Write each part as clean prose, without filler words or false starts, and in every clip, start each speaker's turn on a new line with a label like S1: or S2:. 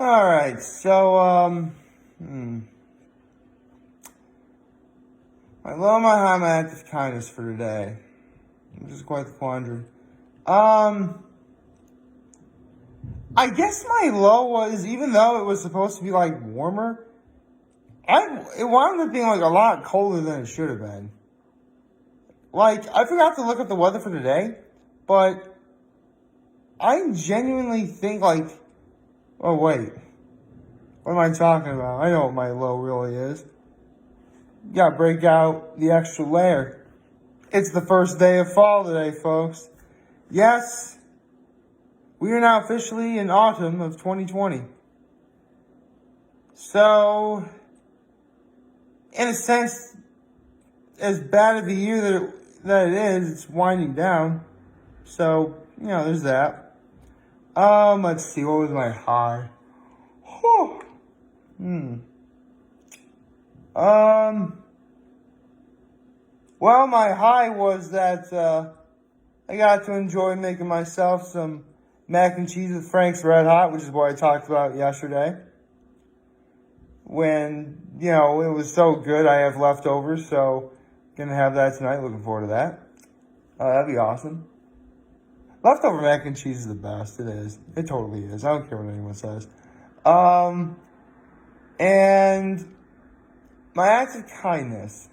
S1: Alright, so, my low, my high, my active kindness for today. Which is quite the quandary. I guess my low was, even though it was supposed to be, like, warmer, it wound up being, like, a lot colder than it should have been. Like, I forgot to look at the weather for today, but I genuinely think, like, oh, wait. What am I talking about? I know what my low really is. You gotta break out the extra layer. It's the first day of fall today, folks. Yes, we are now officially in autumn of 2020. So, in a sense, as bad of a year that it is, it's winding down. So, there's that. Let's see, what was my high? Whew. Well, my high was that, I got to enjoy making myself some mac and cheese with Frank's Red Hot, which is what I talked about yesterday. When, it was so good, I have leftovers, so gonna have that tonight. Looking forward to that. That'd be awesome. Leftover mac and cheese is the best. It is. It totally is. I don't care what anyone says. And my acts of kindness.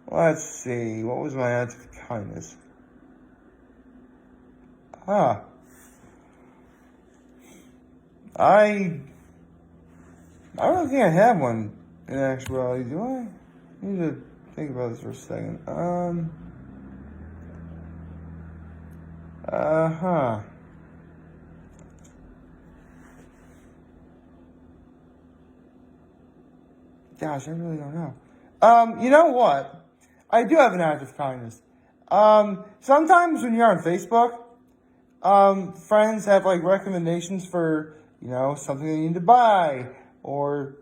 S1: Let's see. What was my act of kindness? I don't think I have one in actuality, do I? I need to think about this for a second. Gosh, I really don't know. You know what? I do have an act of kindness. Sometimes when you're on Facebook, friends have like recommendations for, something they need to buy, or,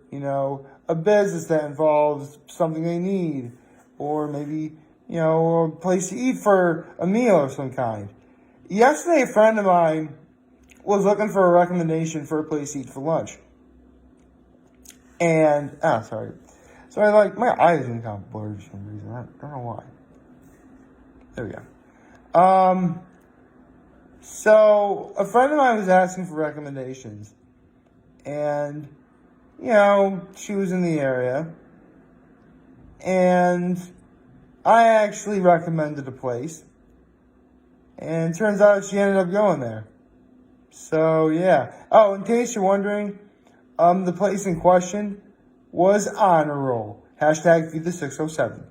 S1: a business that involves something they need, or maybe, a place to eat for a meal of some kind. Yesterday, a friend of mine was looking for a recommendation for a place to eat for lunch. And, sorry. So my eyes are kind of blurred for some reason. I don't know why. There we go. So a friend of mine was asking for recommendations. And, she was in the area. And I actually recommended a place. And turns out she ended up going there. So, yeah. Oh, in case you're wondering, the place in question was Honor Roll. Hashtag Feed the 607.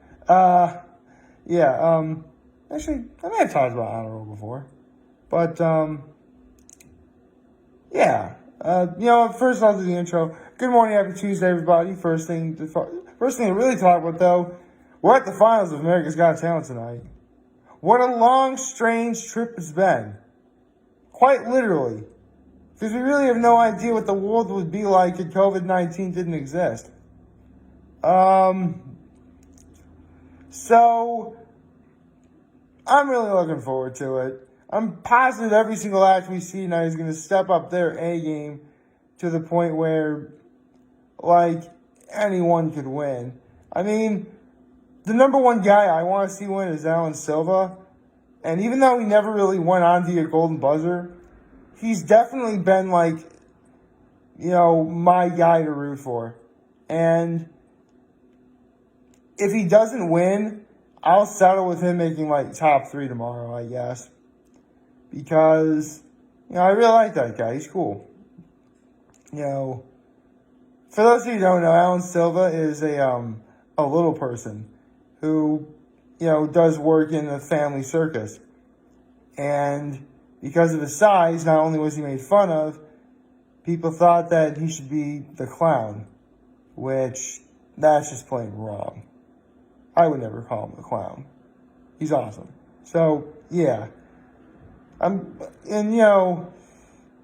S1: Actually, I may have talked about Honor Roll before. But, first I'll do the intro. Good morning, happy Tuesday, everybody. First thing to really talk about, though, we're at the finals of America's Got Talent tonight. What a long, strange trip it's been. Quite literally. Because we really have no idea what the world would be like if COVID-19 didn't exist. So, I'm really looking forward to it. I'm positive every single act we see tonight is going to step up their A game to the point where, anyone could win. I mean, the number one guy I want to see win is Alan Silva. And even though he never really went on to get golden buzzer, he's definitely been, my guy to root for. And if he doesn't win, I'll settle with him making, top 3 tomorrow, I guess. Because, I really like that guy. He's cool. For those of you who don't know, Alan Silva is a little person who, does work in a family circus. And because of his size, not only was he made fun of, people thought that he should be the clown, which that's just plain wrong. I would never call him the clown. He's awesome. So, yeah.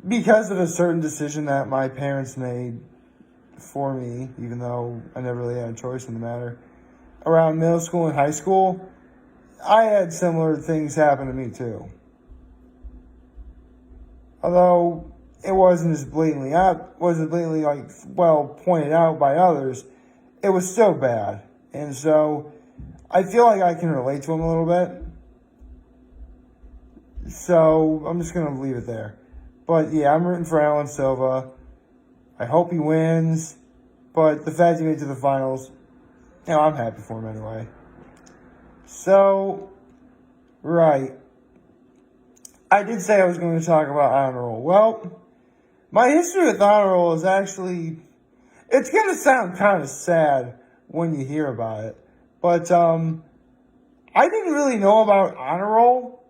S1: Because of a certain decision that my parents made for me, even though I never really had a choice in the matter, around middle school and high school, I had similar things happen to me too. Although it wasn't as blatantly pointed out by others, it was so bad. And so I feel like I can relate to him a little bit. So I'm just going to leave it there. But yeah, I'm rooting for Alan Silva. I hope he wins. But the fact he made it to the finals, I'm happy for him anyway. So, right. I did say I was going to talk about honor roll. Well, my history with honor roll is actually, it's going to sound kind of sad when you hear about it. But I didn't really know about honor roll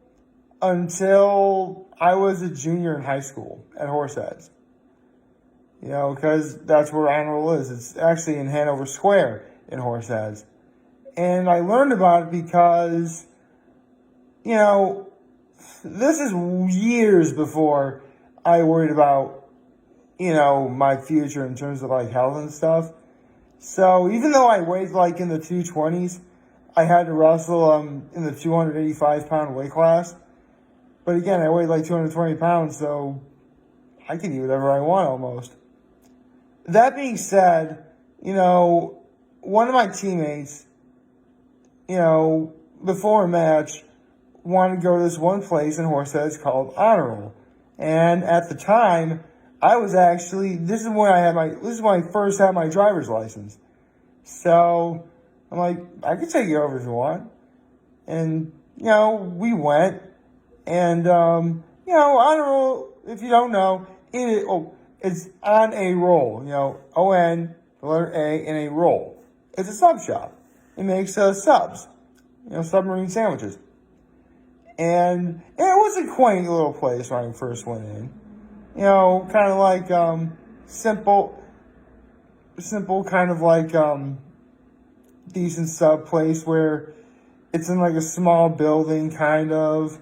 S1: until I was a junior in high school at Horseheads. Because that's where honor roll is. It's actually in Hanover Square in Horseheads. And I learned about it because, this is years before I worried about, my future in terms of like health and stuff. So even though I weighed like in the 220s, I had to wrestle in the 285-pound weight class. But again, I weighed like 220 pounds, so I can eat whatever I want almost. That being said, one of my teammates, before a match, wanted to go to this one place in Horseheads called Honor Roll. And at the time, I was actually, this is when I first had my driver's license. So I'm like, I could take you over if you want. And, we went. And, Honor Roll, if you don't know, it's on a roll, O-N, the letter A, and a roll. It's a sub shop. It makes subs, submarine sandwiches. And it was a quaint little place when I first went in. Kind of like simple kind of like decent sub place where it's in like a small building kind of,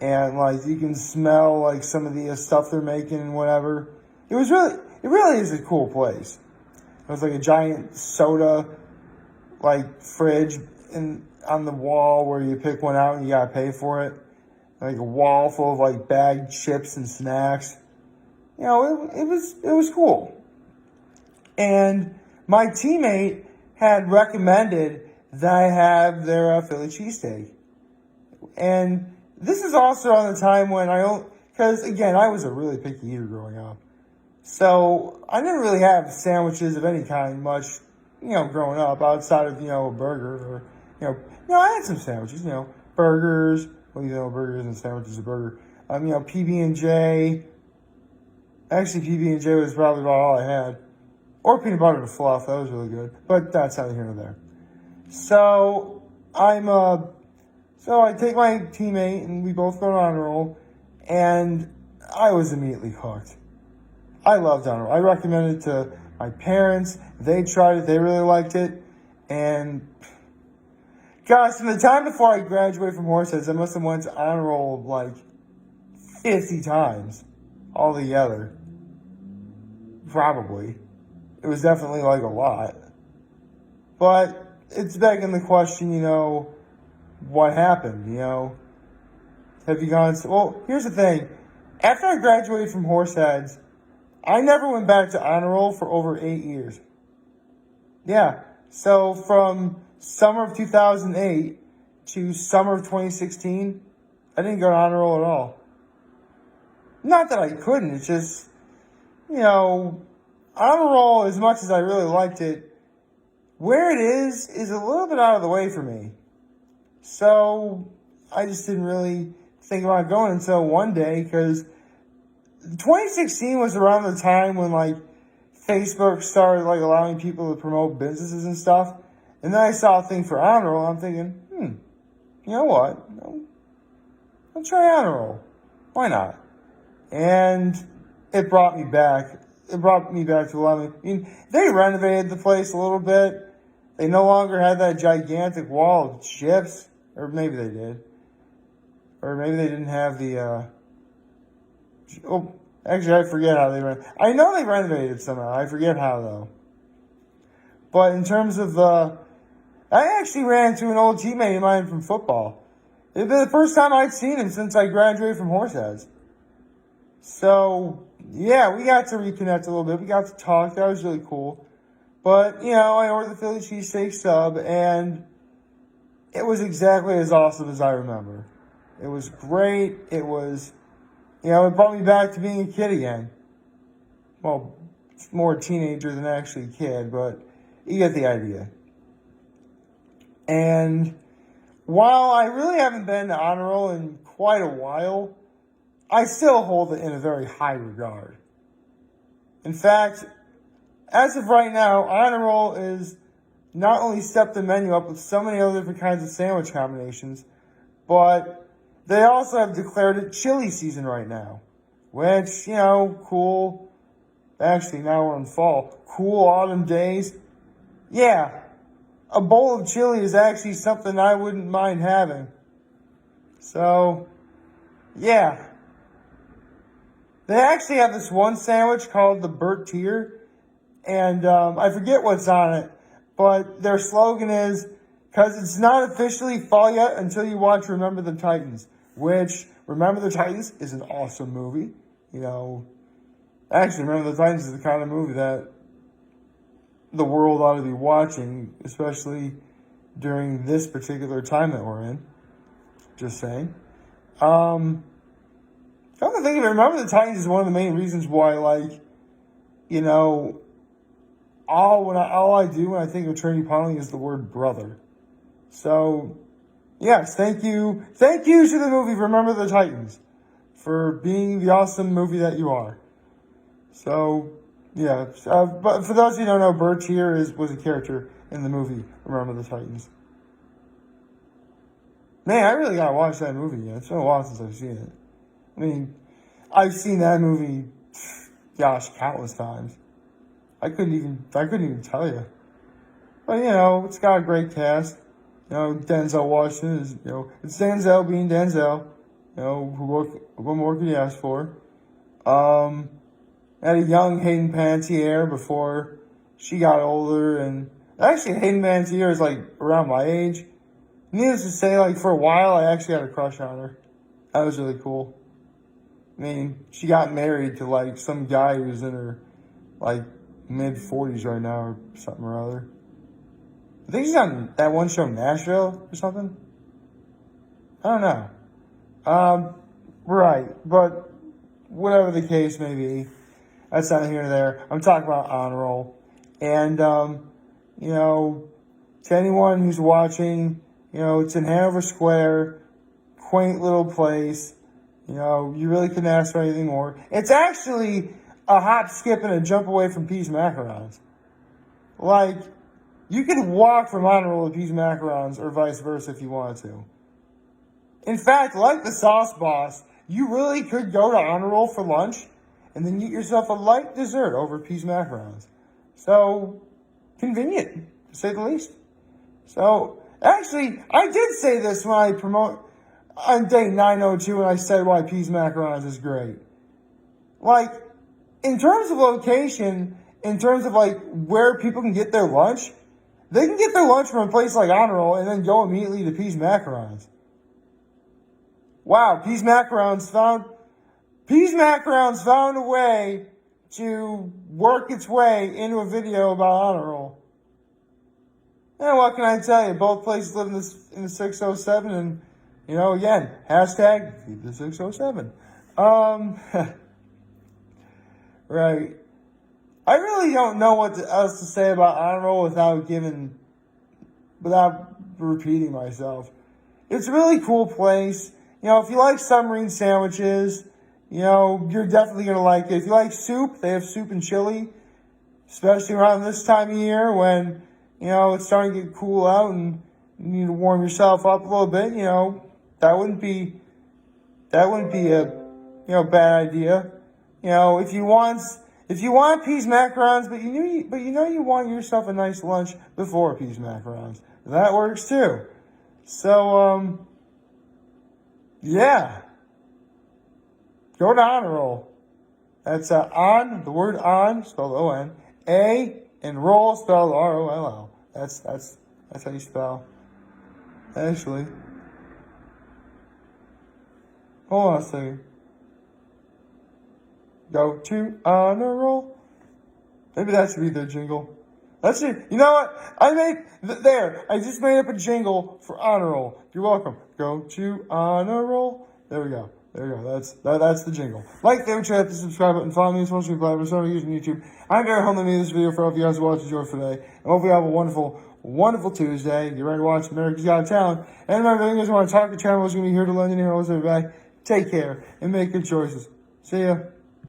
S1: and like you can smell like some of the stuff they're making and whatever. It really is a cool place. It was like a giant soda like fridge on the wall where you pick one out and you gotta pay for it. Like a wall full of like bagged chips and snacks. It was cool. And my teammate had recommended that I have their Philly cheesesteak. And this is also around the time when because again, I was a really picky eater growing up. So I didn't really have sandwiches of any kind much, growing up outside of, a burger or, I had some sandwiches, burgers. Well, burgers and sandwiches a burger. PB&J. Actually, PB&J was probably about all I had. Or peanut butter and fluff. That was really good. But that's neither here nor there. So, so I take my teammate and we both go to honor roll. And I was immediately hooked. I loved honor roll. I recommended it to my parents. They tried it. They really liked it. And gosh, from the time before I graduated from Horseheads, I must have went to honor roll like 50 times altogether. Probably. It was definitely like a lot. But it's begging the question, what happened, Have you gone... Well, here's the thing. After I graduated from Horseheads, I never went back to honor roll for over 8 years. Yeah. So from summer of 2008 to summer of 2016, I didn't go to honor roll at all. Not that I couldn't, it's just, honor roll, as much as I really liked it, where it is a little bit out of the way for me. So I just didn't really think about going until one day, because 2016 was around the time when, like, Facebook started, like, allowing people to promote businesses and stuff. And then I saw a thing for honor roll, and I'm thinking, you know what? I'll try honor roll. Why not? And it brought me back. It brought me back to 11. I mean, they renovated the place a little bit. They no longer had that gigantic wall of chips. Or maybe they did. Or maybe they didn't have the, actually, I forget how they renovated. I know they renovated somehow. I forget how, though. But in terms of, I actually ran into an old teammate of mine from football. It'd been the first time I'd seen him since I graduated from Horseheads. So, yeah, we got to reconnect a little bit. We got to talk. That was really cool. But, I ordered the Philly cheesesteak sub, and it was exactly as awesome as I remember. It was great. It was, it brought me back to being a kid again. Well, more teenager than actually kid, but you get the idea. And while I really haven't been to Honor Roll in quite a while, I still hold it in a very high regard. In fact, as of right now, Honor Roll is not only stepped the menu up with so many other different kinds of sandwich combinations, but they also have declared it chili season right now. Which, cool. Actually, now we're in fall. Cool autumn days. Yeah, a bowl of chili is actually something I wouldn't mind having. So, yeah. They actually have this one sandwich called the Burt Tier, and I forget what's on it, but their slogan is, because it's not officially fall yet until you watch Remember the Titans, which, Remember the Titans is an awesome movie. Actually, Remember the Titans is the kind of movie that the world ought to be watching, especially during this particular time that we're in. Just saying. Come to think of it, Remember the Titans is one of the main reasons why, all I do when I think of Trinity Pondling is the word brother. So, yes, thank you to the movie Remember the Titans for being the awesome movie that you are. So, yeah, but for those of you who don't know, Burt Tier was a character in the movie Remember the Titans. Man, I really gotta watch that movie again. It's been a while since I've seen it. I mean, I've seen that movie, countless times. I couldn't even tell you. But, it's got a great cast. Denzel Washington is, it's Denzel being Denzel. What more could you ask for? Had a young Hayden Panettiere before she got older, and actually Hayden Panettiere is around my age. Needless to say, for a while I actually had a crush on her. That was really cool. I mean, she got married to some guy who's in her mid-40s right now or something or other. I think she's on that one show, Nashville, or something. I don't know. Right, but whatever the case may be, that's not here nor there. I'm talking about Honor Roll. And, to anyone who's watching, it's in Hanover Square, quaint little place. You really couldn't ask for anything more. It's actually a hop, skip, and a jump away from Pete's Macarons. You could walk from Honor Roll to Pete's Macarons or vice versa if you wanted to. In fact, like the Sauce Boss, you really could go to Honor Roll for lunch and then get yourself a light dessert over Pete's Macarons. So, convenient, to say the least. So, actually, I did say this when I promote on day 902 when I said why Pete's Macarons is great. In terms of location, in terms of where people can get their lunch, they can get their lunch from a place like Honor Roll and then go immediately to Pete's Macarons. Wow, Pete's Macarons found a way to work its way into a video about Honor Roll. And what can I tell you? Both places live in the 607, and again, hashtag feed the 607. Right. I really don't know what else to say about Honor Roll without repeating myself. It's a really cool place. If you like submarine sandwiches, you're definitely going to like it. If you like soup, they have soup and chili, especially around this time of year when, it's starting to get cool out and you need to warm yourself up a little bit, that wouldn't be a bad idea. If you want Pete's Macarons, but you want yourself a nice lunch before Pete's Macarons, that works too. So, yeah. Go to Honor Roll. That's the word on, spelled O-N, A, and roll, spelled R-O-L-L. That's That's how you spell. Actually. Hold on a second. Go to honor roll. Maybe that should be their jingle. That's it. You know what? I just made up a jingle for honor roll. You're welcome. Go to honor roll. There we go. That's the jingle. Like, favorite, share, hit the subscribe button, follow me on social media platforms, on YouTube. I'm very humble to make this video for all of you guys who watch enjoy today. I hope you have a wonderful, wonderful Tuesday. Get ready to watch America's Got Talent. And remember, if you guys want to talk to channel, is going to be here to London. Here, everybody. Take care and make good choices. See ya.